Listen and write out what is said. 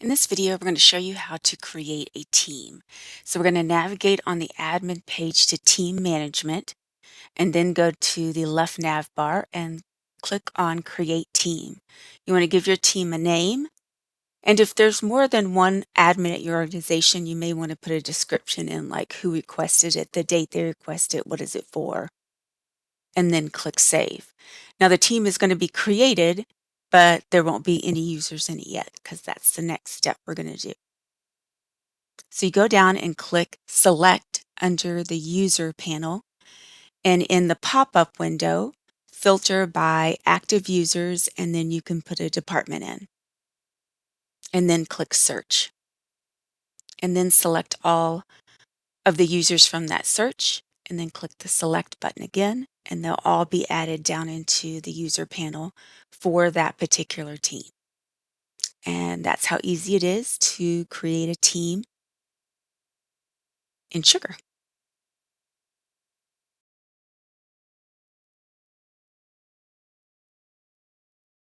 In this video, we're going to show you how to create a team. So we're going to navigate on the admin page to team management and then go to the left nav bar and click on create team. You want to give your team a name. And if there's more than one admin at your organization, you may want to put a description in like who requested it, the date they requested it, what is it for, and then click save. Now the team is going to be created, but there won't be any users in it yet because that's the next step we're going to do. So you go down and click Select under the User panel, and in the pop-up window, filter by active users, and then you can put a department in. And then click Search. And then select all of the users from that search, and then click the Select button again, and they'll all be added down into the user panel for that particular team. And that's how easy it is to create a team in Sugar.